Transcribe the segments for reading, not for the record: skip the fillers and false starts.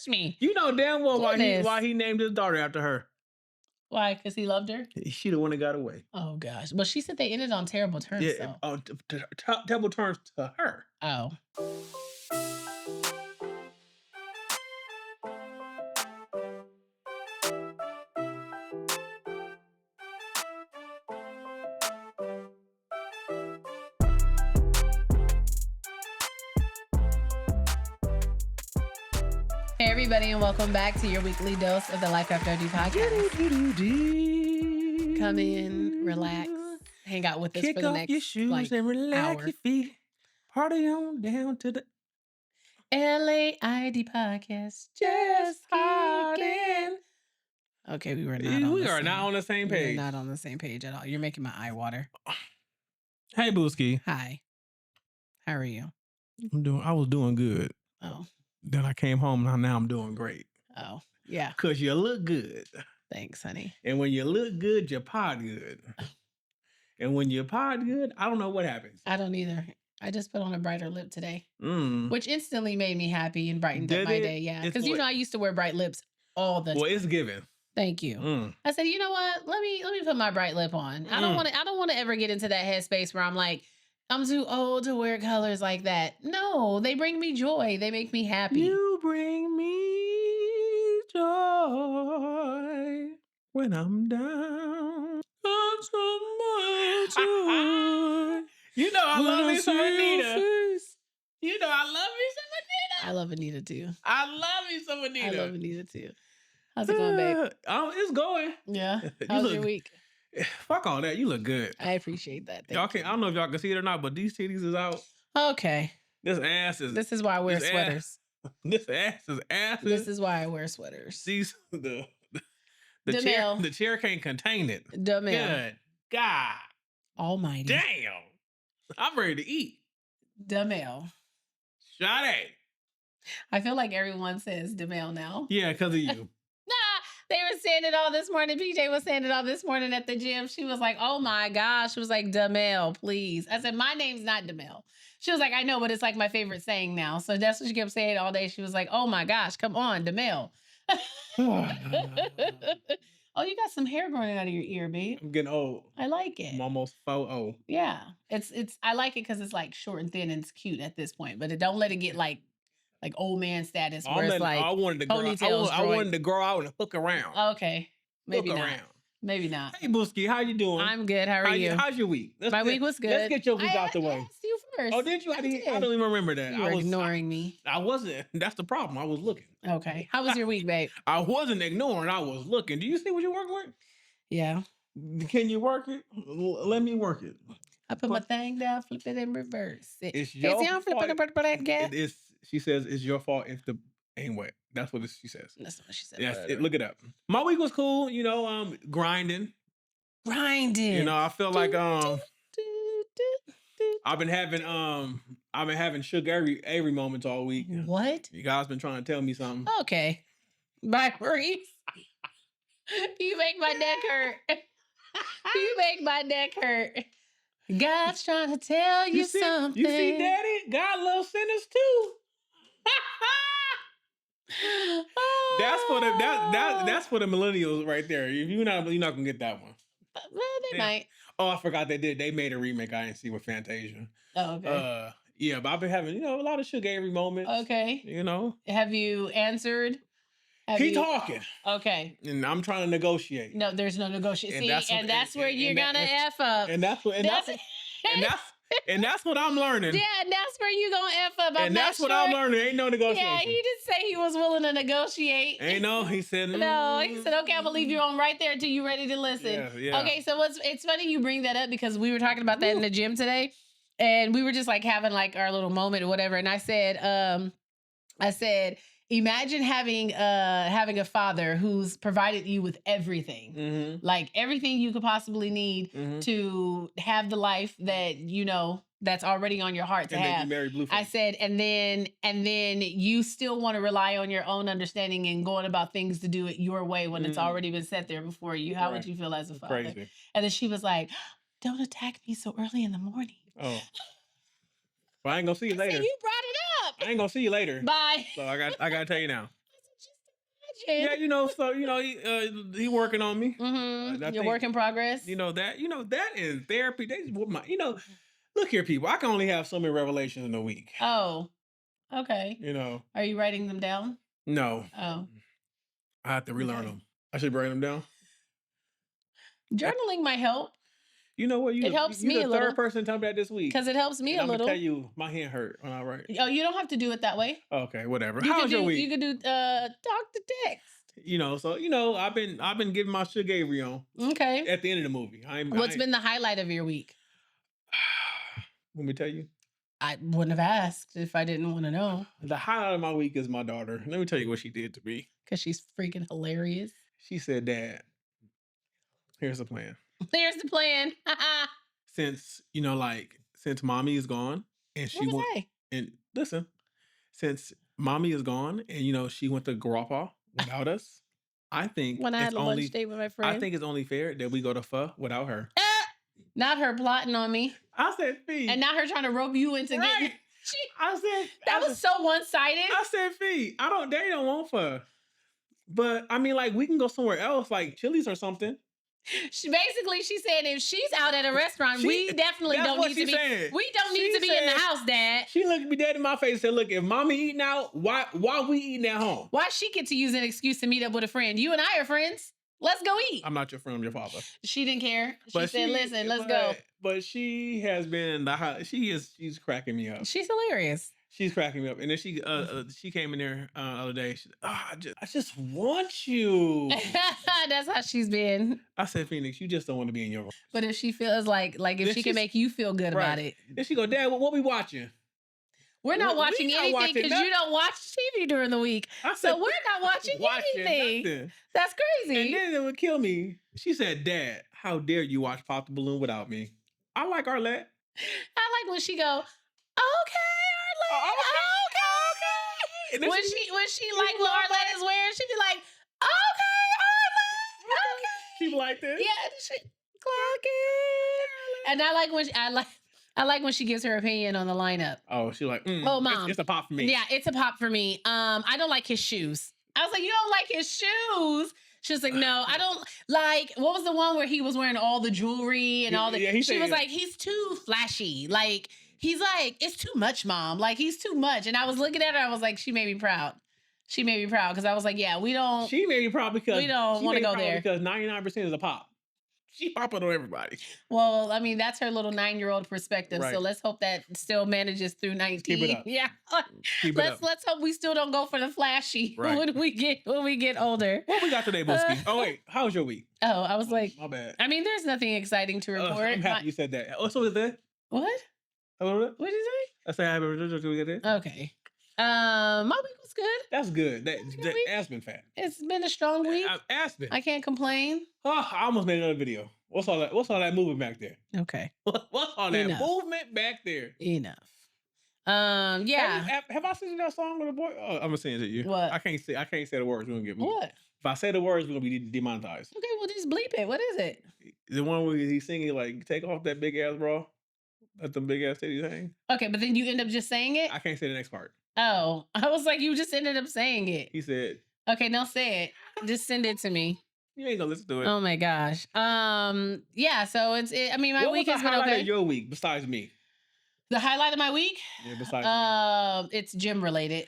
touch me. You know damn well why he named his daughter after her. Why? Because he loved her? She the one that got away. Oh, gosh. But she said they ended on terrible terms, Yeah, terrible terms to her. Oh. Hey, everybody, and welcome back to your weekly dose of the Life After ID podcast. Come in, relax, hang out with us for the next your shoes and relax hour. your feet. Party on down to the LAID podcast. Just starting. Okay, we are not on the same page. We're not on the same page at all. You're making my eye water. Hey, Booski. Hi. How are you? I was doing good. Oh. Then I came home and now I'm doing great. Oh, yeah. Because you look good. Thanks, honey. And when you look good, you pod good. And when you pod good, I don't know what happens. I don't either. I just put on a brighter lip today, which instantly made me happy and brightened up my day. Yeah, because I used to wear bright lips all the time. Well, it's given. Thank you. I said, you know what? Let me put my bright lip on. I don't want to ever get into that headspace where I'm like, I'm too old to wear colors like that. No, they bring me joy. They make me happy. You bring me joy when I'm down. So much joy. You know I love me some Anita. You know I love me some Anita. I love Anita too. I love me some Anita. I love Anita too. How's it going, babe? It's going. Yeah. How's your week? Fuck all that. You look good. I appreciate that. I don't know if y'all can see it or not, but these titties is out. Okay. This ass is. This is why I wear sweaters. This ass is asses. This is why I wear sweaters. These the chair can't contain it. Good God Almighty. Damn. I'm ready to eat. Demel. Sade. I feel like everyone says Demel now. Yeah, because of you. They were saying it all this morning. PJ was saying it all this morning at the gym. She was like, oh my gosh. She was like, Demel, please. I said, my name's not Demel. She was like, I know, but it's like my favorite saying now. So that's what she kept saying all day. She was like, oh my gosh, come on, Demel. Oh, you got some hair growing out of your ear, babe. I'm getting old. I like it. I'm almost 4-0. Yeah. I like it because it's like short and thin and it's cute at this point, but don't let it get like old man status where it's like I wanted to grow out and hook around. Okay. Maybe not. Maybe not. Hey, Booski, how you doing? I'm good. How are you? How's your week? My week was good. Let's get your week out the way. I asked you first. Oh, did you? I don't even remember that. You were ignoring me. I wasn't. That's the problem. I was looking. Okay. How was your week, babe? I wasn't ignoring. I was looking. Do you see what you're working with? Yeah. Can you work it? Let me work it. I put my thing down, flip it in reverse. It's your fault. She says it's your fault if the ain't wet. That's what she says. That's what she said. Yes, look it up. My week was cool. You know, grinding. You know, I feel like I've been having sugar every moment all week. What? You guys been trying to tell me something. Okay. Bye, Maurice. You make my neck hurt. You make my neck hurt. God's trying to tell you something. You see, Daddy? God loves sinners too. That's for the millennials right there. If you're not gonna get that one. Well, they might. Oh, I forgot they did. They made a remake. I didn't see with Fantasia. Oh, okay. Yeah, but I've been having a lot of sugar every moment. Okay. Have you answered? Talking. Okay. And I'm trying to negotiate. No, there's no negotiation. That's where you're gonna F up. And that's what I'm learning. Yeah, and that's where you gonna F up. What I'm learning. Ain't no negotiation. Yeah, he did say he was willing to negotiate. He said no. He said, okay, I'm gonna leave you on right there until you're ready to listen. Yeah. Okay, so it's funny you bring that up because we were talking about that in the gym today, and we were just like having like our little moment or whatever, and I said, imagine having a father who's provided you with everything, like everything you could possibly need to have the life that that's already on your heart to have. Then you marry Blueface. I said, and then you still want to rely on your own understanding and going about things to do it your way when it's already been set there before you. How would you feel as a father? Crazy. And then she was like, "Don't attack me so early in the morning." Oh. Well, I ain't gonna see you later. You brought it up. I ain't gonna see you later. Bye. So I gotta tell you now. That's what imagine. Yeah, so he working on me. Your work in progress. That is therapy. They just my, look here, people. I can only have so many revelations in a week. Oh, okay. Are you writing them down? No. Oh, I have to relearn them. I should write them down. Journaling might help. You know what? It helps me the a little. third person to tell me that this week. Because it helps me a little. I'm gonna tell you, my hand hurt when I write. Oh, you don't have to do it that way. Okay, whatever. How's your week? You could do talk to text. So I've been giving my Sugar Avery on. Okay. At the end of the movie. What's been the highlight of your week? Let me tell you. I wouldn't have asked if I didn't want to know. The highlight of my week is my daughter. Let me tell you what she did to me. Because she's freaking hilarious. She said, "Dad, here's the plan." There's the plan. Since mommy is gone and she went and listen, since mommy is gone and she went to Grandpa without us, I think when I had a lunch date with my friend, I think it's only fair that we go to Pho without her. Not her plotting on me. I said Fee. And not her trying to rope you into getting. That was so one-sided. I said Fee. They don't want Pho. But I mean, we can go somewhere else, like Chili's or something. She said if she's out at a restaurant, we definitely don't need to be. We don't need to be in the house, Dad. She looked me dead in my face and said, "Look, if mommy eating out, why we eating at home? Why she get to use an excuse to meet up with a friend? You and I are friends. Let's go eat." I'm not your friend, I'm your father. She didn't care. She said, "Listen, let's go." But she has been she's cracking me up. She's hilarious. She's cracking me up. And then she came in there the other day. She said, I just want you. That's how she's been. I said, Phoenix, you just don't want to be in your room. But if she feels like if she can make you feel good about it. Then she go, "Dad, what we watching?" We're not watching anything because you don't watch TV during the week. So we're not watching anything. Nothing. That's crazy. And then it would kill me. She said, "Dad, how dare you watch Pop the Balloon without me?" I like Arlette. I like when she go, "Okay, Arlette, okay." When she like what Arlette is wearing, she be like, "Okay, Arlette, okay." She be like this. Yeah, she clock it. And I like when she gives her opinion on the lineup. Oh, she like, oh, Mom. It's a pop for me. Yeah, it's a pop for me. I don't like his shoes. I was like, "You don't like his shoes?" She was like, "No, I don't like." What was the one where he was wearing all the jewelry and all the? Yeah, she was like, "He's too flashy. Like he's like, it's too much, Mom. Like he's too much." And I was looking at her. I was like, she made me proud. She made me proud because I was like, "Yeah, we don't." She made me proud because we don't want to go there because 99% is a pop. She popping on everybody. Well, I mean, that's her little 9-year-old perspective. Right. So let's hope that still manages through 19. Keep it up. Yeah. Keep it up. Let's hope we still don't go for the flashy when we get older. What we got today, Booski? Oh wait, how was your week? Oh, I was like, my bad. I mean, there's nothing exciting to report. I'm happy you said that. Oh, so is that? What? What did you say? I said happy birthday. Okay. My week was good. That's good. That Aspen fan. It's been a strong week. Aspen. I can't complain. Oh, I almost made another video. What's all that movement back there? Okay. What's all that movement back there? Enough. Yeah. Have I seen that song with a boy? Oh, I'm gonna sing it to you. What? I can't say the words. We're gonna get what? If I say the words, we're gonna be demonetized. Okay, well just bleep it. What is it? The one where he's singing like "Take off that big ass bra," at the big ass titty thing. Okay, but then you end up just saying it. I can't say the next part. Oh, I was like, you just ended up saying it. He said. Okay, now say it. Just send it to me. You ain't gonna listen to it. Oh my gosh. Yeah. So I mean, my week has been okay. What was the highlight of your week besides me? The highlight of my week? Yeah, besides me. It's gym related.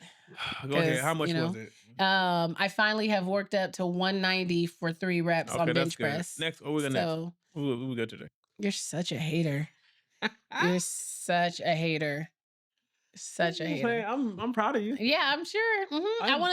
Go ahead. How much was it? I finally have worked up to 190 for 3 reps on bench press. Next, what we got next? What we got today? You're such a hater. You're such a hater. Such a hater. I'm proud of you. Yeah, I'm sure. Mm-hmm. I want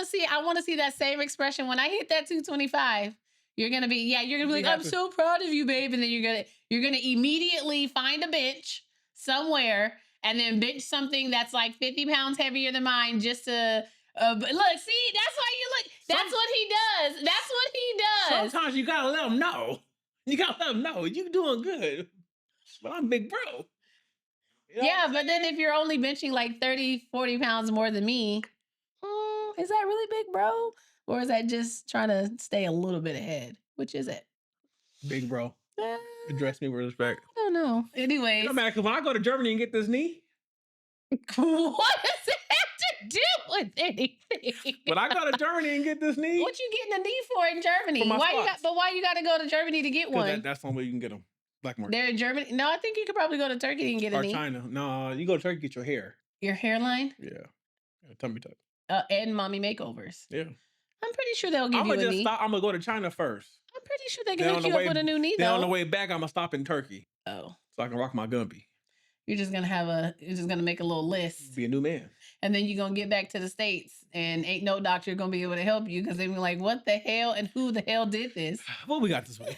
to see that same expression when I hit that 225. You're gonna be like, "I'm so proud of you, babe," and then you're gonna immediately find a bench somewhere and then bench something that's like 50 pounds heavier than mine just to look. See, that's why you look. That's what he does. That's what he does. Sometimes you gotta let them know. You gotta let them know you doing good. But I'm big bro. You know but then if you're only benching like 30, 40 pounds more than me, is that really big bro? Or is that just trying to stay a little bit ahead? Which is it? Big bro. Address me with respect. I don't know. Anyways. No matter, because when I go to Germany and get this knee. What does it have to do with anything. But I go to Germany and get this knee. What you getting a knee for in Germany? For my why you got to go to Germany to get one? That's the only way you can get them. Black market. They're in Germany. No, I think you could probably go to Turkey and get a knee. Or China. No, you go to Turkey, get your hair. Your hairline? Yeah. Tummy tuck. And mommy makeovers. Yeah. I'm pretty sure they'll give you a knee. I'm going to go to China first. I'm pretty sure they can hook you up with a new knee, though. Then on the way back, I'm going to stop in Turkey. Oh. So I can rock my Gumby. You're just gonna make a little list. Be a new man. And then you're gonna get back to the States and ain't no doctor gonna be able to help you because they're like, what the hell and who the hell did this? What we got this week?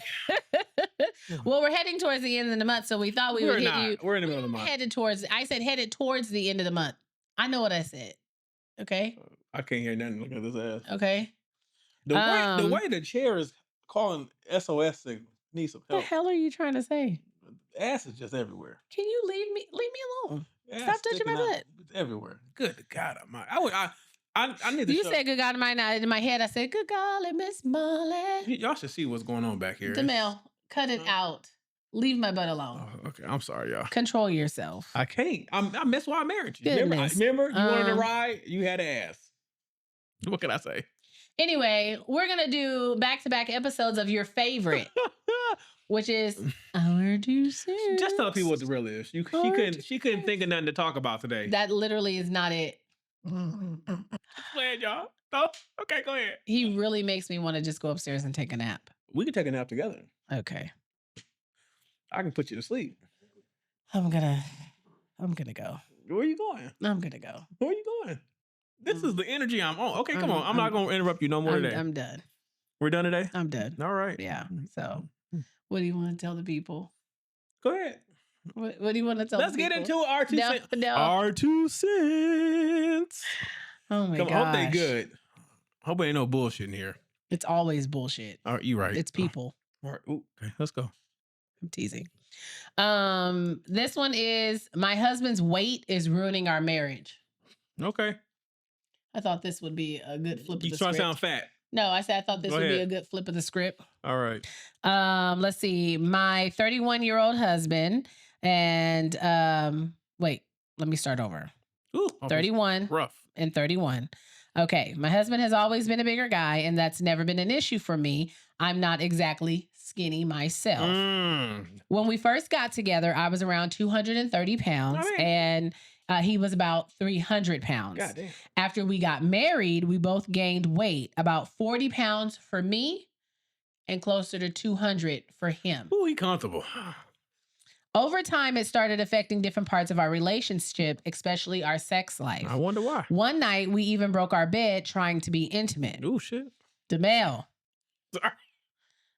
Well, we're heading towards the end of the month, so we thought we would hit you. We're in the middle of the month. I said headed towards the end of the month. I know what I said. Okay. I can't hear nothing. Look at this ass. Okay. The way the chair is calling SOS signal needs some help. What the hell are you trying to say? Ass is just everywhere. Can you leave me alone? Stop touching my butt. It's everywhere. Good God Almighty. I need to. You said good God Almighty. In my head, I said good golly, Miss Molly. Y'all should see what's going on back here. DeMel, cut it out. Leave my butt alone. Oh, okay, I'm sorry, y'all. Control yourself. I can't. I miss why I married you. Goodness. Remember, you wanted to ride. You had ass. What can I say? Anyway, we're gonna do back-to-back episodes of your favorite. Which is our 2 cents. Just tell people what the real is. She couldn't think of nothing to talk about today. That literally is not it. Playing, y'all. Oh, okay, go ahead. He really makes me want to just go upstairs and take a nap. We can take a nap together. Okay. I can put you to sleep. I'm gonna go. Where are you going? I'm gonna go. Where are you going? This is the energy I'm on. Okay, come on. I'm not gonna interrupt you no more today. I'm done. We're done today? I'm done. All right. Yeah. So what do you want to tell the people? Go ahead. What do you want to tell the people? Let's get into our 2 cents. No. Our 2 cents. Oh my god. Hope they good. Hope ain't no bullshit in here. It's always bullshit. All right, you right. It's people. All right. Ooh, okay, let's go. I'm teasing. This one is my husband's weight is ruining our marriage. Okay. I thought this would be a good flip of the script. You trying to sound fat? No, I said I thought this would be a good flip of the script. All right. Let's see. My 31-year-old husband and wait, let me start over. Ooh, 31 rough. And 31. Okay. My husband has always been a bigger guy, and that's never been an issue for me. I'm not exactly skinny myself. When we first got together, I was around 230 pounds and he was about 300 pounds. Goddamn. After we got married, we both gained weight, about 40 pounds for me and closer to 200 for him. Ooh, he comfortable. Over time, it started affecting different parts of our relationship, especially our sex life. I wonder why. One night, we even broke our bed trying to be intimate. Ooh, shit. DeMel. Sorry.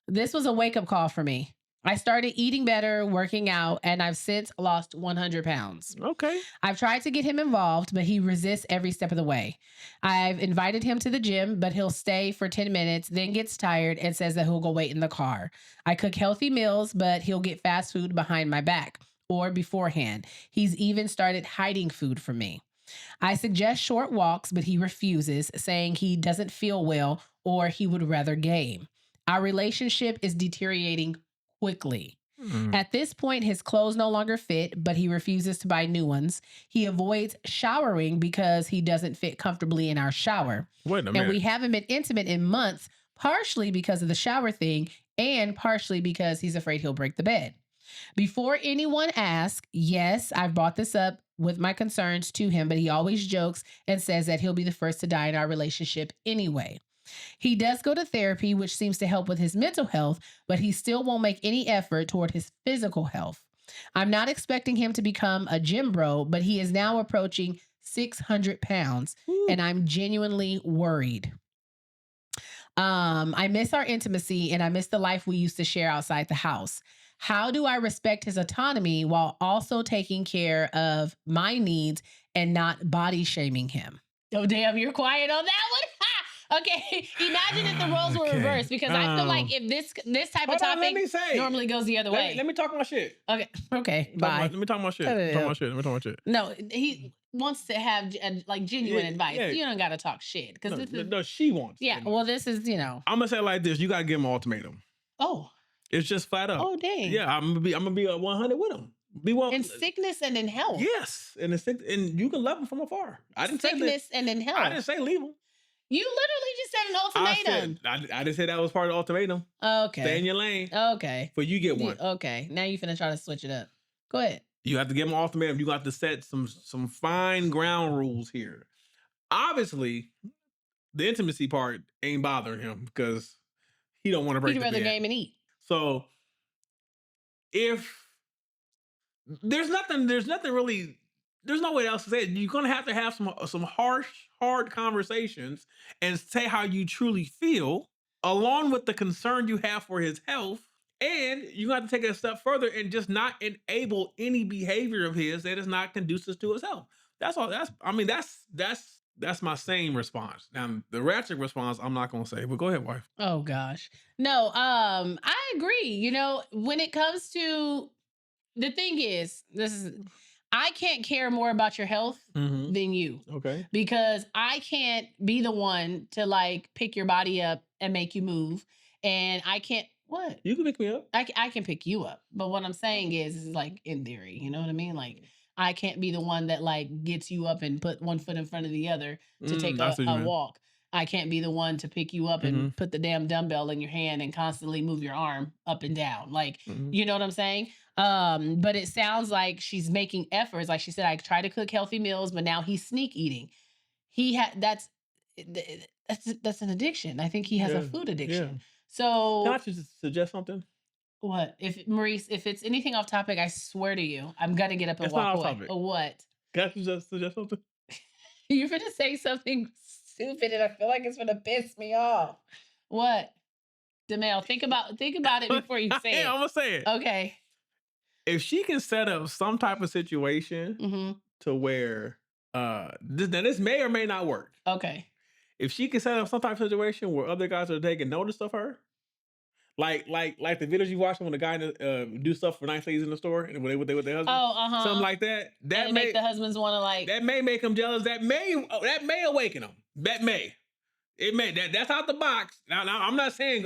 This was a wake-up call for me. I started eating better, working out, and I've since lost 100 pounds. Okay. I've tried to get him involved, but he resists every step of the way. I've invited him to the gym, but he'll stay for 10 minutes, then gets tired and says that he'll go wait in the car. I cook healthy meals, but he'll get fast food behind my back or beforehand. He's even started hiding food from me. I suggest short walks, but he refuses, saying he doesn't feel well or he would rather game. Our relationship is deteriorating quickly. At this point, his clothes no longer fit, but he refuses to buy new ones. He avoids showering because he doesn't fit comfortably in our shower. Wait a minute. And we haven't been intimate in months, partially because of the shower thing and partially because he's afraid he'll break the bed. Before anyone asks, yes, I've brought this up with my concerns to him, but he always jokes and says that he'll be the first to die in our relationship anyway. He does go to therapy, which seems to help with his mental health, but he still won't make any effort toward his physical health. I'm not expecting him to become a gym bro, but he is now approaching 600 pounds, and I'm genuinely worried. I miss our intimacy, and I miss the life we used to share outside the house. How do I respect his autonomy while also taking care of my needs and not body shaming him? Oh, damn, you're quiet on that one? Okay, imagine if the roles were reversed, because I feel like if this type of topic normally goes the other way. Let me talk my shit. Okay, bye. Let me talk my shit. Let me talk my shit. No, he wants to have like genuine advice. Yeah. You don't got to talk shit because no, she wants. Yeah, well, this is I'm gonna say it like this: you gotta give him an ultimatum. Oh, it's just flat up. Oh, dang. Yeah, I'm gonna be 100 with him. Be well in sickness and in health. Yes, and you can love them from afar. I didn't say Sickness and in health. I didn't say leave them. You literally just said an ultimatum. I didn't say that was part of the ultimatum. Okay. Stay in your lane. Okay. But you get one. Okay. Now you finna try to switch it up. Go ahead. You have to give them an ultimatum. You got to set some fine ground rules here. Obviously, the intimacy part ain't bothering him because he don't want to break He'd the rather bed. game and eat. So if there's no way else to say it. You're gonna have to have some harsh, hard conversations and say how you truly feel, along with the concern you have for his health. And you got to take it a step further and just not enable any behavior of his that is not conducive to his health. That's all. That's my same response. Now the ratchet response, I'm not gonna say, but go ahead, wife. Oh gosh. No, I agree. You know, when it comes to the thing is, I can't care more about your health than you. Okay. Because I can't be the one to like pick your body up and make you move. And I can't what? You can pick me up. I can pick you up. But what I'm saying is like in theory, you know what I mean? Like I can't be the one that like gets you up and put one foot in front of the other to take a walk. I can't be the one to pick you up and put the damn dumbbell in your hand and constantly move your arm up and down. Like, you know what I'm saying? But it sounds like she's making efforts. Like she said, I try to cook healthy meals, but now he's sneak eating. That's an addiction. I think he has a food addiction. Yeah. So can I just suggest something? What? If Maurice, if it's anything off topic, I swear to you, I'm gonna get up and walk away. Or what? Can I just suggest something? You're gonna say something stupid and I feel like it's gonna piss me off. What? Demel, think about it before you say it. I'm gonna say it. Okay. If she can set up some type of situation to where this may or may not work. Okay. If she can set up some type of situation where other guys are taking notice of her, like the videos you watch when the guy do stuff for nice ladies in the store and with their husband, something like that. That may make the husbands want to like. That may make them jealous. That may awaken them. That may. It may that's out the box. Now I'm not saying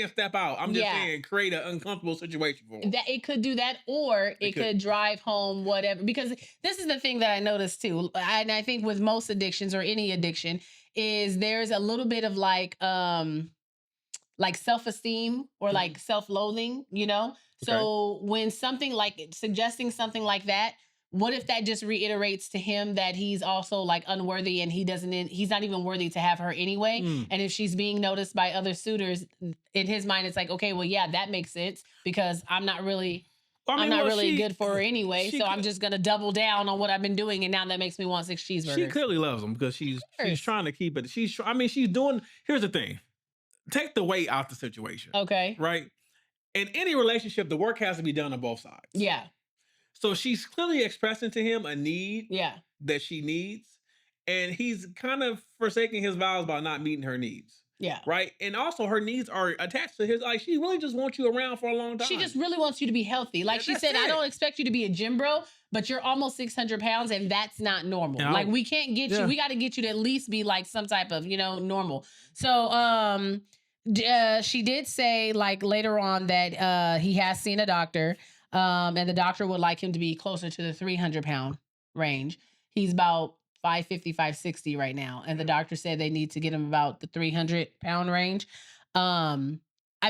step out. I'm just saying create an uncomfortable situation for them. That it could do that, or it could drive home whatever. Because this is the thing that I noticed too, and I think with most addictions or any addiction is there's a little bit of like self-esteem or like self-loathing, you know? Okay. So when something like suggesting something like that, what if that just reiterates to him that he's also like unworthy and he's not even worthy to have her anyway? And if she's being noticed by other suitors, in his mind, it's like, okay, well, yeah, that makes sense because I'm not really good for her anyway. So I'm just going to double down on what I've been doing. And now that makes me want 6 cheeseburgers. She clearly loves him because she's trying to keep it. She's doing, here's the thing. Take the weight out the situation. Okay. Right? In any relationship, the work has to be done on both sides. Yeah. So she's clearly expressing to him a need that she needs. And he's kind of forsaking his vows by not meeting her needs. Yeah. Right? And also her needs are attached to his, like she really just wants you around for a long time. She just really wants you to be healthy. Like she said, I don't expect you to be a gym bro, but you're almost 600 pounds and that's not normal. And like we can't get you, we got to get you to at least be like some type of, normal. So she did say like later on that he has seen a doctor and the doctor would like him to be closer to the 300-pound range. He's about 550, 560 right now. And the doctor said they need to get him about the 300-pound range. I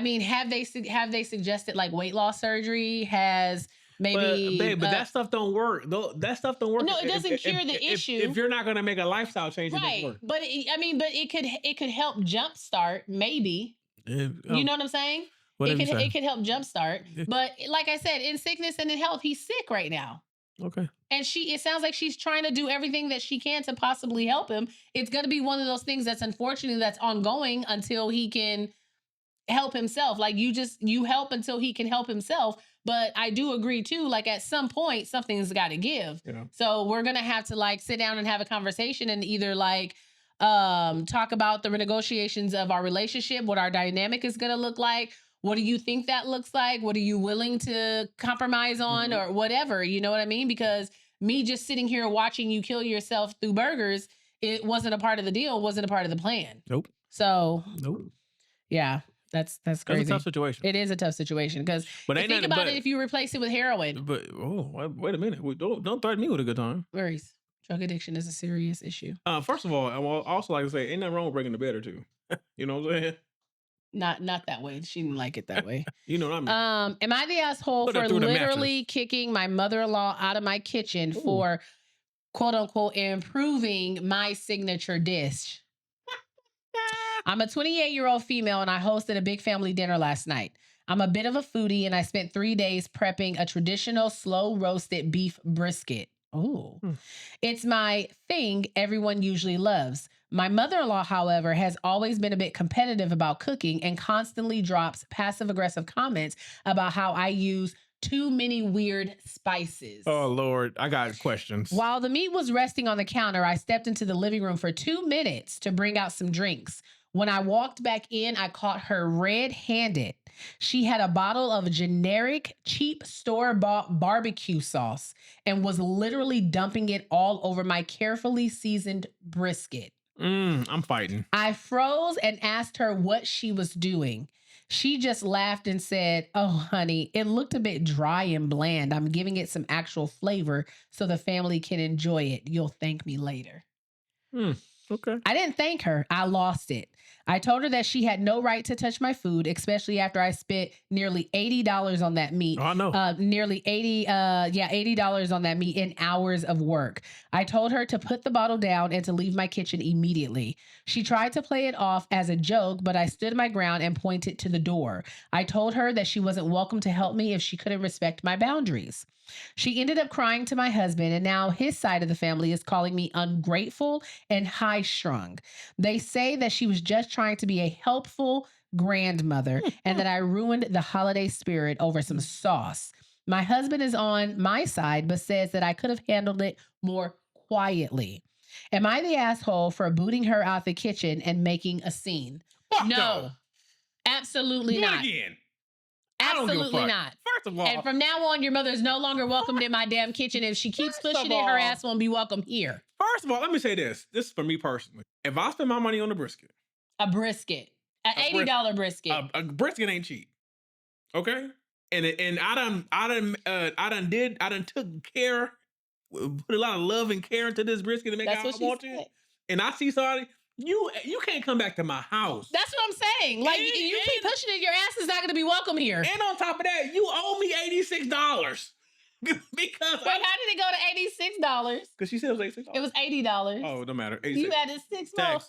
mean, have they suggested like weight loss surgery? Has maybe... But that stuff don't work. That stuff don't work. No, it doesn't cure the issue. If you're not going to make a lifestyle change, right. It doesn't work. But it could help jumpstart maybe. You know what I'm saying? It could help jumpstart. Yeah. But like I said, in sickness and in health, he's sick right now. Okay. And it sounds like she's trying to do everything that she can to possibly help him. It's going to be one of those things that's unfortunately that's ongoing until he can help himself. Like you help until he can help himself. But I do agree too, like at some point, something's got to give. Yeah. So we're going to have to like sit down and have a conversation and either like talk about the renegotiations of our relationship, what our dynamic is going to look like. What do you think that looks like? What are you willing to compromise on or whatever? You know what I mean? Because me just sitting here watching you kill yourself through burgers, it wasn't a part of the deal. It wasn't a part of the plan. Nope. So, nope. Yeah, That's That's a crazy. tough situation. It is a tough situation because think about it if you replace it with heroin. But wait a minute. Don't threaten me with a good time. Worries. Drug addiction is a serious issue. First of all, I will also like to say, ain't nothing wrong with breaking the bed or two. You know what I'm saying? Not that way. She didn't like it that way. You know what I mean? Am I the asshole for literally kicking my mother-in-law out of my kitchen for quote unquote improving my signature dish? I'm a 28-year-old female and I hosted a big family dinner last night. I'm a bit of a foodie and I spent 3 days prepping a traditional slow roasted beef brisket. Oh, it's my thing everyone usually loves. My mother-in-law, however, has always been a bit competitive about cooking and constantly drops passive-aggressive comments about how I use too many weird spices. Oh, Lord. I got questions. While the meat was resting on the counter, I stepped into the living room for 2 minutes to bring out some drinks. When I walked back in, I caught her red-handed. She had a bottle of generic, cheap store-bought barbecue sauce and was literally dumping it all over my carefully seasoned brisket. I'm fighting. I froze and asked her what she was doing. She just laughed and said, "Oh, honey, it looked a bit dry and bland. I'm giving it some actual flavor so the family can enjoy it. You'll thank me later." Okay. I didn't thank her. I lost it. I told her that she had no right to touch my food, especially after I spent nearly $80 on that meat. Oh, I know. Nearly $80 on that meat in hours of work. I told her to put the bottle down and to leave my kitchen immediately. She tried to play it off as a joke, but I stood my ground and pointed to the door. I told her that she wasn't welcome to help me if she couldn't respect my boundaries. She ended up crying to my husband, and now his side of the family is calling me ungrateful and high-strung. They say that she was just trying to be a helpful grandmother and that I ruined the holiday spirit over some sauce. My husband is on my side, but says that I could have handled it more quietly. Am I the asshole for booting her out the kitchen and making a scene? No, absolutely not. Again. Absolutely not. First of all, and from now on, your mother is no longer welcomed in my damn kitchen. If she keeps pushing it, her ass won't be welcome here. First of all, let me say this. This is for me personally. If I spend my money on a brisket, an $80 brisket, a brisket ain't cheap. Okay, and I done took care, put a lot of love and care into this brisket to make it how I want to. And I see somebody. You can't come back to my house. That's what I'm saying. Like, you keep pushing it, your ass is not going to be welcome here. And on top of that, you owe me $86. Because how did it go to $86? Because she said it was $86. It was $80. Oh, it don't matter. 86. You added $6 more.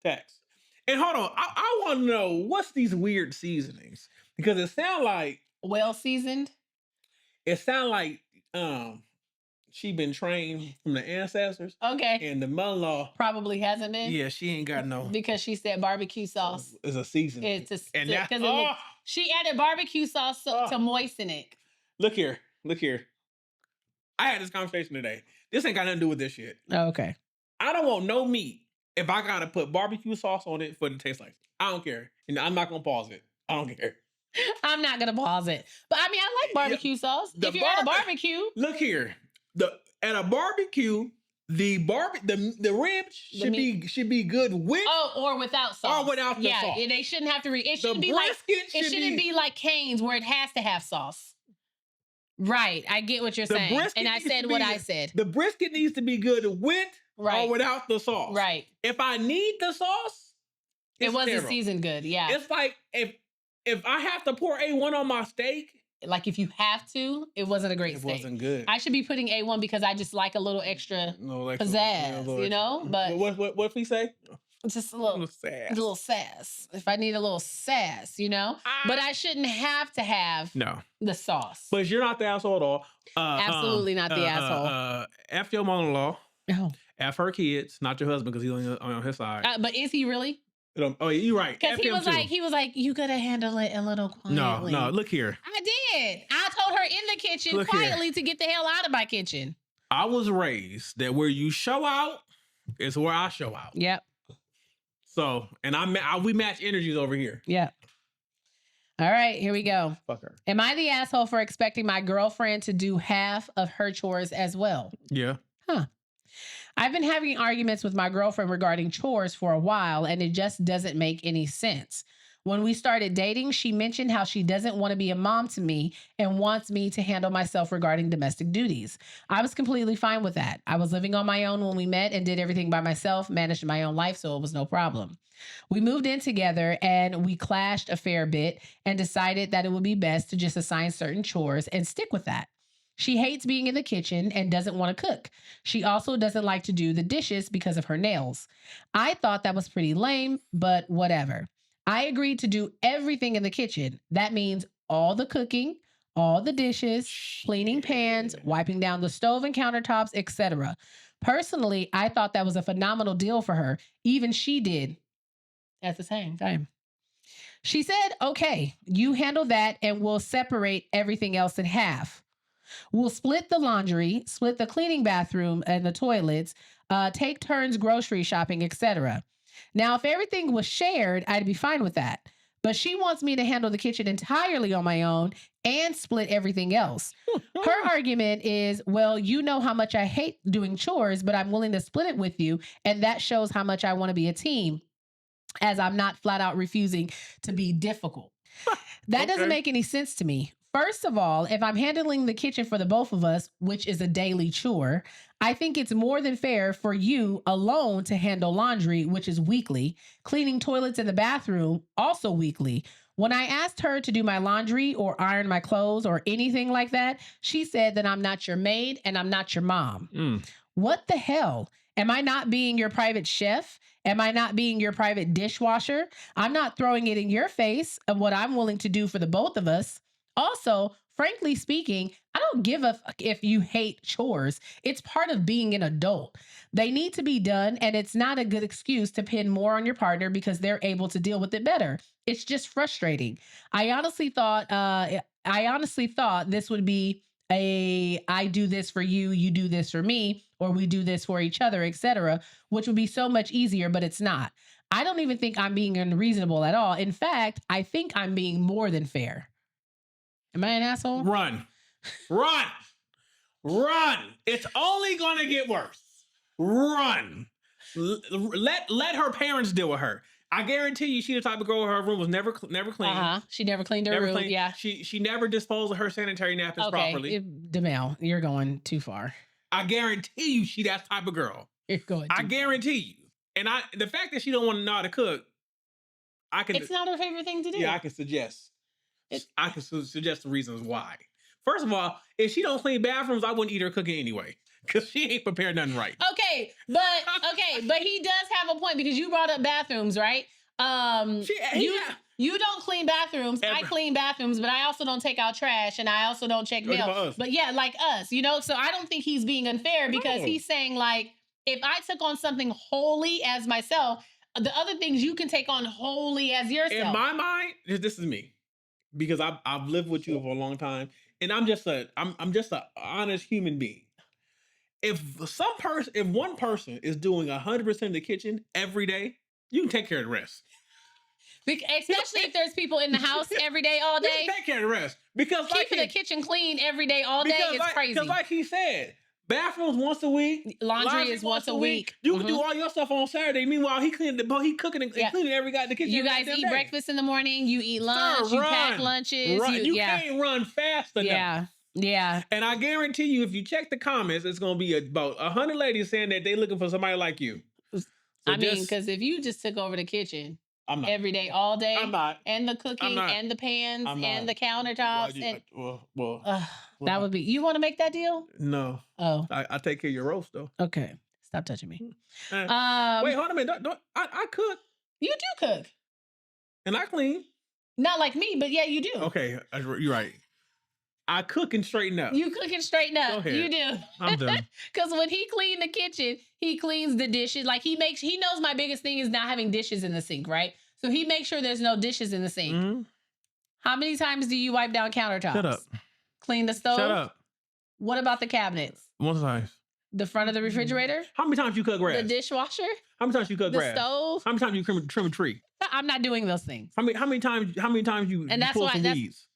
Tax. And hold on, I want to know what's these weird seasonings, because it sound like well seasoned. It sound like she been trained from the ancestors. Okay. And the mother-in-law probably hasn't been. Yeah, she ain't got no. Because she said barbecue sauce. It's a seasoning. She added barbecue sauce to moisten it. Look here. I had this conversation today. This ain't got nothing to do with this shit. Oh, okay. I don't want no meat if I gotta put barbecue sauce on it for it to taste like it. I don't care. And I'm not gonna pause it. I don't care. I'm not gonna pause it. But I mean, I like barbecue sauce. If you're at a barbecue. Look here. At a barbecue, the ribs should be good with or without sauce. Or without the sauce. Yeah, they shouldn't have to it shouldn't be like Cane's where it has to have sauce. Right. I get what you're saying. And I said what I said. The brisket needs to be good with or without the sauce. Right. If I need the sauce, it wasn't seasoned good. Yeah. It's like if I have to pour A1 on my steak. Like if you have to, it wasn't a great steak. It wasn't good. I should be putting A1 because I just like a little extra pizzazz, you know? But what if we say? Just a little sass. A little sass. If I need a little sass, you know? But I shouldn't have to have the sauce. But you're not the asshole at all. Absolutely not the asshole. F your mother-in-law. F her kids, not your husband because he's on his side. But is he really? Oh, you're right. Because he was like, you gotta handle it a little quietly. No, look here. I did. I told her in the kitchen quietly to get the hell out of my kitchen. I was raised that where you show out is where I show out. Yep. So, and we match energies over here. Yep. All right, here we go. Fuck her. Am I the asshole for expecting my girlfriend to do half of her chores as well? Yeah. Huh. I've been having arguments with my girlfriend regarding chores for a while, and it just doesn't make any sense. When we started dating, she mentioned how she doesn't want to be a mom to me and wants me to handle myself regarding domestic duties. I was completely fine with that. I was living on my own when we met and did everything by myself, managed my own life, so it was no problem. We moved in together and we clashed a fair bit and decided that it would be best to just assign certain chores and stick with that. She hates being in the kitchen and doesn't want to cook. She also doesn't like to do the dishes because of her nails. I thought that was pretty lame, but whatever. I agreed to do everything in the kitchen. That means all the cooking, all the dishes, cleaning pans, wiping down the stove and countertops, etc. Personally, I thought that was a phenomenal deal for her. Even she did at the same time. She said, okay, you handle that and we'll separate everything else in half. We'll split the laundry, split the cleaning bathroom and the toilets, take turns grocery shopping, etc. Now, if everything was shared, I'd be fine with that. But she wants me to handle the kitchen entirely on my own and split everything else. Her argument is, well, you know how much I hate doing chores, but I'm willing to split it with you. And that shows how much I want to be a team, as I'm not flat out refusing to be difficult. That doesn't make any sense to me. First of all, if I'm handling the kitchen for the both of us, which is a daily chore, I think it's more than fair for you alone to handle laundry, which is weekly, cleaning toilets in the bathroom, also weekly. When I asked her to do my laundry or iron my clothes or anything like that, she said that I'm not your maid and I'm not your mom. What the hell? Am I not being your private chef? Am I not being your private dishwasher? I'm not throwing it in your face of what I'm willing to do for the both of us. Also, frankly speaking, I don't give a fuck if you hate chores. It's part of being an adult. They need to be done, and it's not a good excuse to pin more on your partner because they're able to deal with it better. It's just frustrating. I honestly thought this would be I do this for you, you do this for me, or we do this for each other, etc., which would be so much easier, but it's not. I don't even think I'm being unreasonable at all. In fact, I think I'm being more than fair. Am I an asshole? Run. It's only going to get worse. Run. Let her parents deal with her. I guarantee you, she the type of girl. Her room was never clean. She never cleaned her room. Yeah. She never disposed of her sanitary napkins properly. Demel, you're going too far. I guarantee you, she that type of girl. You're going. I guarantee you. And the fact that she don't want to know how to cook, It's not her favorite thing to do. Yeah, I can suggest the reasons why. First of all, if she don't clean bathrooms, I wouldn't eat her cooking anyway. Because she ain't prepared nothing right. Okay, but he does have a point because you brought up bathrooms, right? You don't clean bathrooms. I clean bathrooms, but I also don't take out trash and I also don't check mail. But yeah, like us, so I don't think he's being unfair because he's saying like, if I took on something wholly as myself, the other things you can take on wholly as yourself. In my mind, this is me. Because I've lived with you for a long time, and I'm just an honest human being. If one person is doing 100% of the kitchen every day, you can take care of the rest. Especially if there's people in the house every day, all day. You can take care of the rest because keeping the kitchen clean every day, all day is crazy. Because like he said, bathrooms once a week, laundry is once a week. You can do all your stuff on Saturday. Meanwhile, he cooking and cleaning every guy in the kitchen. You guys eat breakfast in the morning. You eat lunch. You pack lunches. You can't run fast enough. Yeah. And I guarantee you, if you check the comments, it's going to be about 100 ladies saying that they're looking for somebody like you. Because if you just took over the kitchen every day, all day, I'm not. And the cooking and the pans and the countertops. That would be, you want to make that deal? No. Oh. I take care of your roast, though. Okay. Stop touching me. Wait, hold on a minute. I cook. You do cook. And I clean. Not like me, but yeah, you do. Okay. You're right. I cook and straighten up. You cook and straighten up. Go ahead. You do. I'm done. Because when he cleaned the kitchen, he cleans the dishes. Like he knows my biggest thing is not having dishes in the sink, right? So he makes sure there's no dishes in the sink. Mm-hmm. How many times do you wipe down countertops? Shut up. Clean the stove? Shut up. What about the cabinets? One size. The front of the refrigerator? How many times you cut grass? The dishwasher? How many times you cut grass? The stove? How many times you trim a tree? I'm not doing those things. How many times you pull some weeds?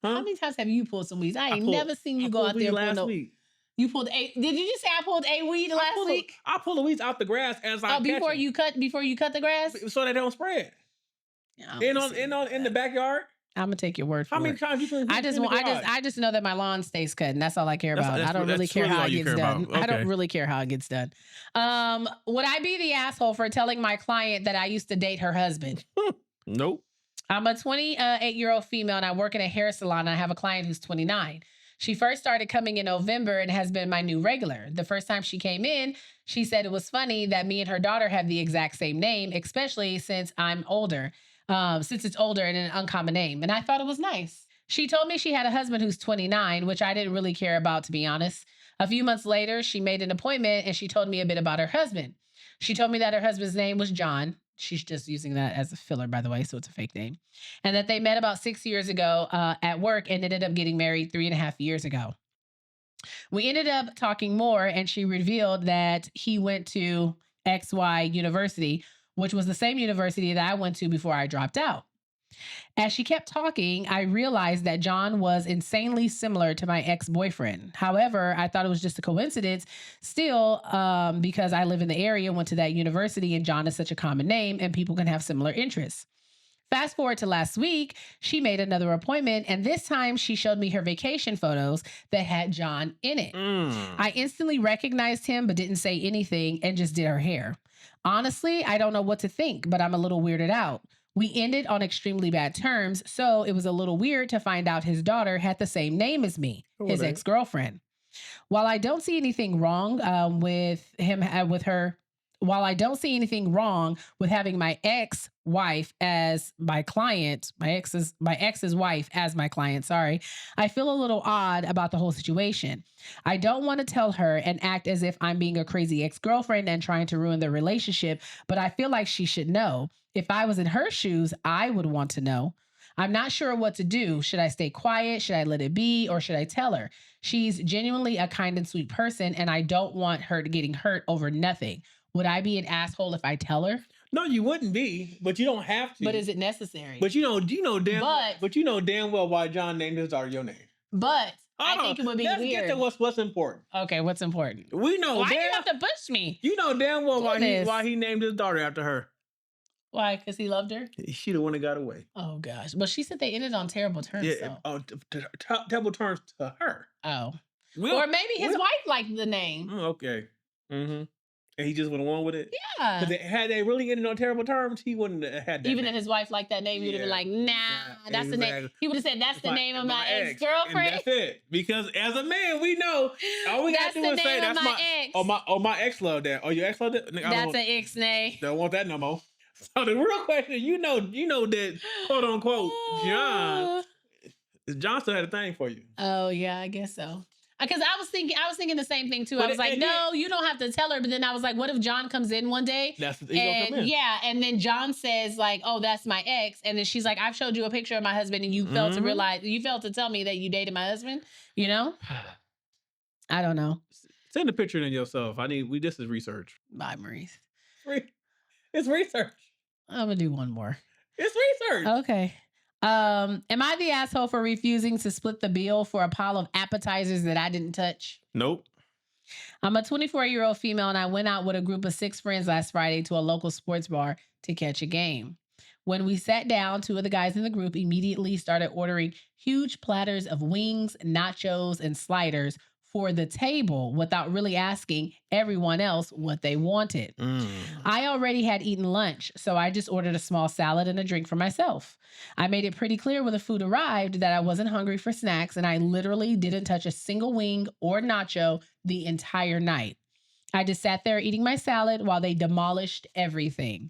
Huh? How many times have you pulled some weeds? I ain't never seen you go out there last week. You pulled did you just say I pulled a weed last week? I pull the weeds out the grass as I before you cut the grass? So they don't spread. In the backyard. I'm gonna take your word for it. How many times you put? I just know that my lawn stays cut, and that's all I care about. I don't really care how it gets done. I don't really care how it gets done. Would I be the asshole for telling my client that I used to date her husband? Nope. I'm a 28-year-old female, and I work in a hair salon. And I have a client who's 29. She first started coming in November and has been my new regular. The first time she came in, she said it was funny that me and her daughter have the exact same name, especially since I'm older. Since it's older and an uncommon name. And I thought it was nice. She told me she had a husband who's 29, which I didn't really care about, to be honest. A few months later, she made an appointment and she told me a bit about her husband. She told me that her husband's name was John. She's just using that as a filler, by the way, so it's a fake name. And that they met about 6 years ago at work and ended up getting married 3.5 years ago. We ended up talking more, and she revealed that he went to XY University, which was the same university that I went to before I dropped out. As she kept talking, I realized that John was insanely similar to my ex-boyfriend. However, I thought it was just a coincidence still, because I live in the area, went to that university, and John is such a common name and people can have similar interests. Fast forward to last week, she made another appointment, and this time she showed me her vacation photos that had John in it. I instantly recognized him but didn't say anything and just did her hair. Honestly, I don't know what to think, but I'm a little weirded out. We ended on extremely bad terms, so it was a little weird to find out his daughter had the same name as me, his ex-girlfriend. While I don't see anything wrong while I don't see anything wrong with having my ex-wife as my client, my ex's wife as my client, sorry, I feel a little odd about the whole situation. I don't want to tell her and act as if I'm being a crazy ex-girlfriend and trying to ruin the relationship, but I feel like she should know. If I was in her shoes, I would want to know. I'm not sure what to do. Should I stay quiet? Should I let it be? Or should I tell her? She's genuinely a kind and sweet person, and I don't want her getting hurt over nothing. Would I be an asshole if I tell her? No, you wouldn't be, but you don't have to. But is it necessary? But you know damn well why John named his daughter your name. But I think it would be let's weird. Get to what's important. Okay, what's important? We know. Why do you have to push me? You know damn well why he named his daughter after her. Why? Because he loved her? She the one that got away. Oh, gosh. But she said they ended on terrible terms. Yeah, terrible terms to her. Oh. Or maybe his wife liked the name. Okay. Mm-hmm. And he just went along with it? Yeah. Because had they really ended on terrible terms, he wouldn't have had that Even name. if his wife liked that name, he would have been like, nah, that's the name. He would have said, that's the name of my ex-girlfriend. And that's it. Because as a man, we know, all we got to do is say, that's my ex. My ex loved that. Oh, your ex loved that? That's an ex-name. Don't want that no more. So the real question, you know that, quote unquote, John still had a thing for you. Oh, yeah, I guess so. Because I was thinking the same thing too. I was like, no, you don't have to tell her. But then I was like, what if John comes in one day? He's gonna come in. Yeah, and then John says like, oh, that's my ex. And then she's like, I've showed you a picture of my husband and you failed to tell me that you dated my husband, you know? I don't know. Send a picture in yourself. This is research. Bye, Maurice. It's research. I'm gonna do one more. It's research. Okay. Am I the asshole for refusing to split the bill for a pile of appetizers that I didn't touch? Nope. I'm a 24-year-old female, and I went out with a group of 6 friends last Friday to a local sports bar to catch a game. When we sat down, 2 of the guys in the group immediately started ordering huge platters of wings, nachos, and sliders for the table without really asking everyone else what they wanted. I already had eaten lunch, so I just ordered a small salad and a drink for myself. I made it pretty clear when the food arrived that I wasn't hungry for snacks, and I literally didn't touch a single wing or nacho the entire night. I just sat there eating my salad while they demolished everything.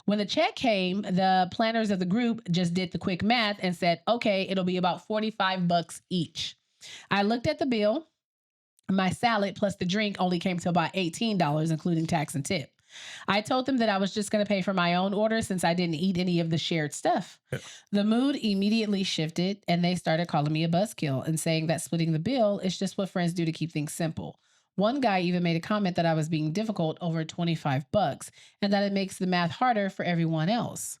When the check came, the planners of the group just did the quick math and said, okay, it'll be about $45 each. I looked at the bill. My salad plus the drink only came to about $18, including tax and tip. I told them that I was just going to pay for my own order since I didn't eat any of the shared stuff. Yeah. The mood immediately shifted, and they started calling me a buzzkill and saying that splitting the bill is just what friends do to keep things simple. One guy even made a comment that I was being difficult over $25 and that it makes the math harder for everyone else.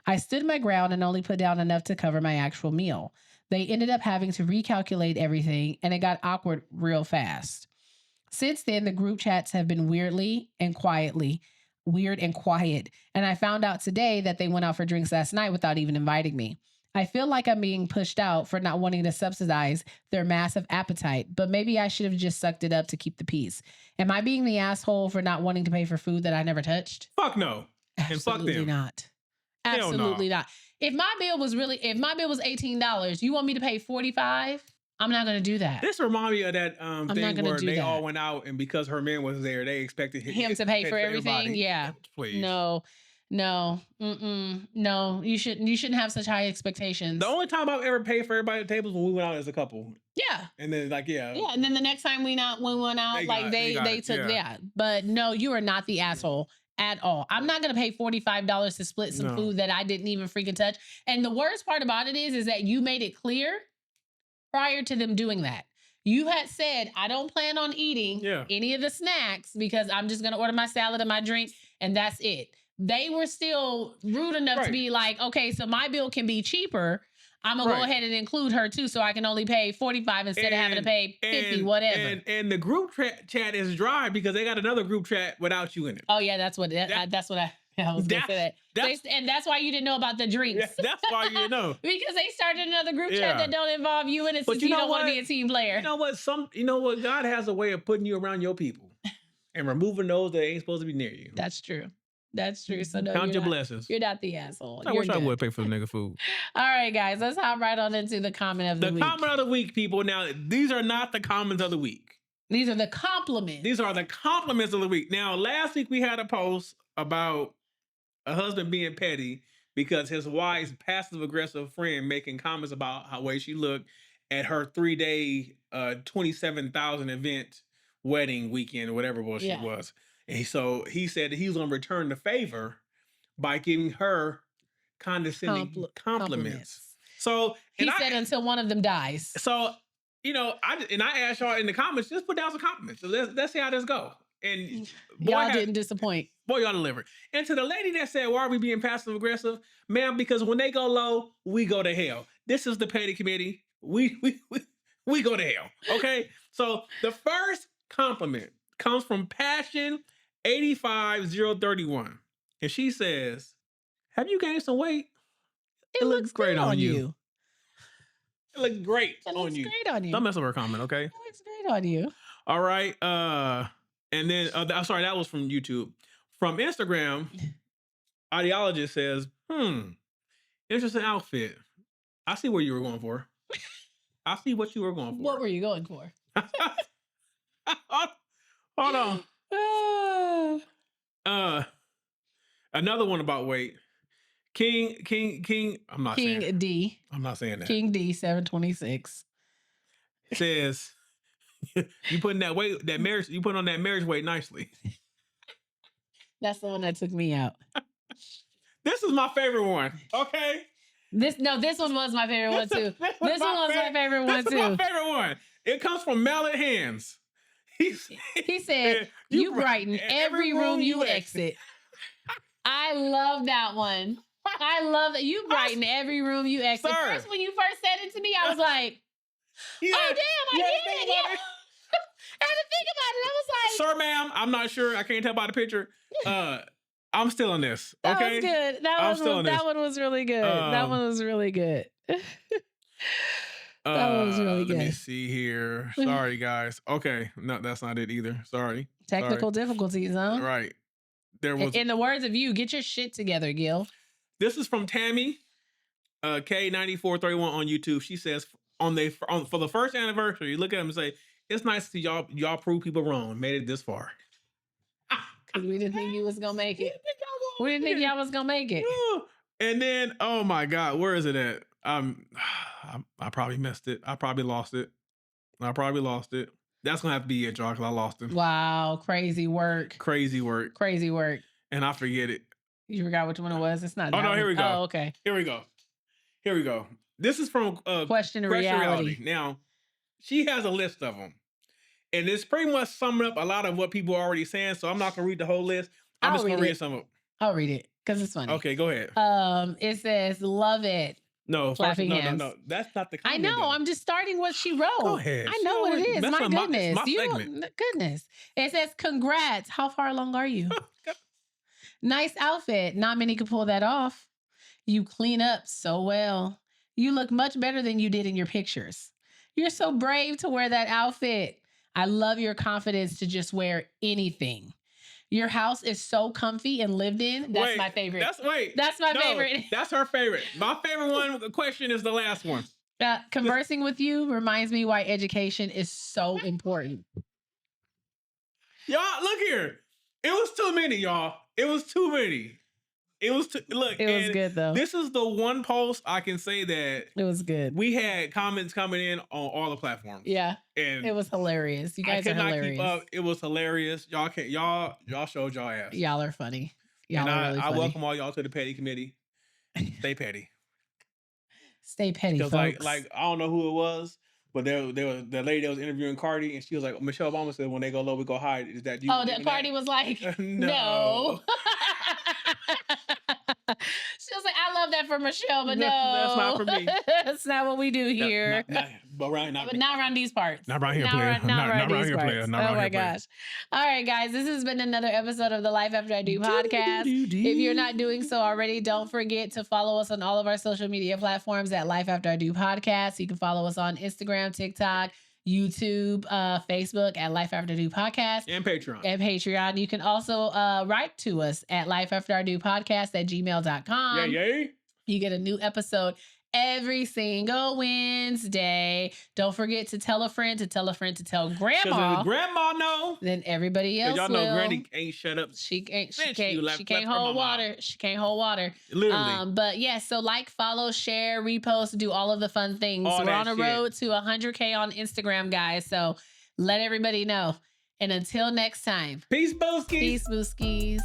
I stood my ground and only put down enough to cover my actual meal. They ended up having to recalculate everything, and it got awkward real fast. Since then, the group chats have been weirdly and quietly weird and quiet. And I found out today that they went out for drinks last night without even inviting me. I feel like I'm being pushed out for not wanting to subsidize their massive appetite, but maybe I should have just sucked it up to keep the peace. Am I being the asshole for not wanting to pay for food that I never touched? Fuck no. Absolutely and fuck them. Not. Absolutely not. If my bill was $18, you want me to pay $45? I'm not going to do that. This reminds me of that thing where they all went out, and because her man was there, they expected him to pay for everything. Everybody. Yeah. Please. No. No. You shouldn't have such high expectations. The only time I've ever paid for everybody at the table is when we went out as a couple. Yeah. And then yeah. And then the next time we went out, they took. But no, you are not the asshole at all. I'm not going to pay $45 to split some food that I didn't even freaking touch. And the worst part about it is that you made it clear prior to them doing that. You had said, I don't plan on eating any of the snacks because I'm just going to order my salad and my drink, and that's it. They were still rude enough to be like, okay, so my bill can be cheaper. I'm going to go ahead and include her too, so I can only pay $45 instead of having to pay $50, whatever. And the group chat is dry because they got another group chat without you in it. Oh, yeah, that's what I was going to say that. And that's why you didn't know about the drinks. That's why you didn't know. Because they started another group chat that don't involve you in it, since you don't want to be a team player. You know what? God has a way of putting you around your people and removing those that ain't supposed to be near you. That's true. That's true. So no, count your blessings. You're not the asshole. I wish I would pay for the nigga food. All right, guys, let's hop right on into the comment of the week. The comment of the week, people. Now, these are not the comments of the week. These are the compliments. These are the compliments of the week. Now, last week we had a post about a husband being petty because his wife's passive-aggressive friend making comments about how way she looked at her 3-day, 27,000 event wedding weekend or whatever bullshit was. And so he said that he was going to return the favor by giving her condescending compliments. So he said until one of them dies. So, I asked y'all in the comments, just put down some compliments. So let's see how this go. And y'all didn't disappoint. Boy, y'all delivered. And to the lady that said, why are we being passive aggressive? Ma'am, because when they go low, we go to hell. This is the petty committee. We go to hell. Okay? So the first compliment comes from Passion 85031. And she says, have you gained some weight? It looks great on you. It looks great on you. Great on you. Don't mess with her comment, okay? It looks great on you. All right. And then, I'm sorry, that was from YouTube. From Instagram, Ideologist says, interesting outfit. I see where you were going for. I see what you were going for. What were you going for? Hold on. Another one about weight. King. I'm not saying King D. I'm not saying that. King D 726 says you putting that weight, that marriage, you put on that marriage weight nicely. That's the one that took me out. This is my favorite one. Okay. This one was my favorite one too. This one was my favorite one too. This is my favorite one. It comes from Mallet Hands. He said, you brighten every room you exit. I love that one. I love that. You brighten every room you exit. First, when you first said it to me, I was like, oh, damn, I get it. Yeah. I had to think about it. I was like, sir, ma'am, I'm not sure. I can't tell by the picture. I'm still in this. That okay? was good. That one was really good. That one was really good. That one was really good. Let me see here. Sorry, guys. Okay. No, that's not it either. Sorry. Technical difficulties, huh? Right. There was. In the words of you, get your shit together, Gil. This is from Tammy, K9431 on YouTube. She says, for the first anniversary, look at them and say, it's nice to see y'all prove people wrong. Made it this far. Because we didn't think you was going to make it. We didn't think y'all was going to make it. And then, oh my God, where is it at? I probably missed it. I probably lost it. That's going to have to be it, y'all, because I lost it. Wow. Crazy work. And I forget it. You forgot which one it was? It's not. Oh, no, here we go. Oh, okay. Here we go. This is from Question Reality. Now, she has a list of them. And it's pretty much summing up a lot of what people are already saying. So I'm not going to read the whole list. I'm just going to read some of them. I'll read it because it's funny. Okay, go ahead. It says, love it. No, no. That's not the comment. I know. I'm just starting what she wrote. Go ahead. I know what it is. My goodness. My segment. Goodness. It says, congrats. How far along are you? Nice outfit. Not many could pull that off. You clean up so well. You look much better than you did in your pictures. You're so brave to wear that outfit. I love your confidence to just wear anything. Your house is so comfy and lived in. That's my favorite. That's my favorite. That's her favorite. My favorite one question is the last one. Conversing with you reminds me why education is so important. Y'all, look here. It was too many, y'all. It was too many. It was look. It was good though. This is the one post I can say that it was good. We had comments coming in on all the platforms. Yeah, and it was hilarious. You guys are hilarious. Keep up. It was hilarious. Y'all can't. Y'all showed y'all ass. Y'all are funny. Y'all are really funny. I welcome all y'all to the petty committee. Stay petty. Stay petty, folks. Like I don't know who it was. But there was the lady that was interviewing Cardi, and she was like, Michelle Obama said, when they go low, we go high. Is that you? Oh, that Cardi was like, no. She was like, I love that for Michelle, but no. That's not for me. That's not what we do here. But not around these parts. Not around here, player. Not around these parts. Oh my gosh. All right, guys. This has been another episode of the Life After I Do podcast. If you're not doing so already, don't forget to follow us on all of our social media platforms at Life After I Do podcast. You can follow us on Instagram, TikTok, YouTube, Facebook at Life After I Do podcast. And Patreon. You can also write to us at lifeafterido@gmail.com. Yeah. You get a new episode every single Wednesday. Don't forget to tell a friend to tell a friend to tell grandma. If grandma know, then everybody else y'all will. know Granny ain't shut up. She can't hold water. She can't hold water. Literally. But yeah, so like, follow, share, repost, do all of the fun things. We're on a road to 100K on Instagram, guys. So let everybody know. And until next time. Peace, Booskies. Peace, Booskies.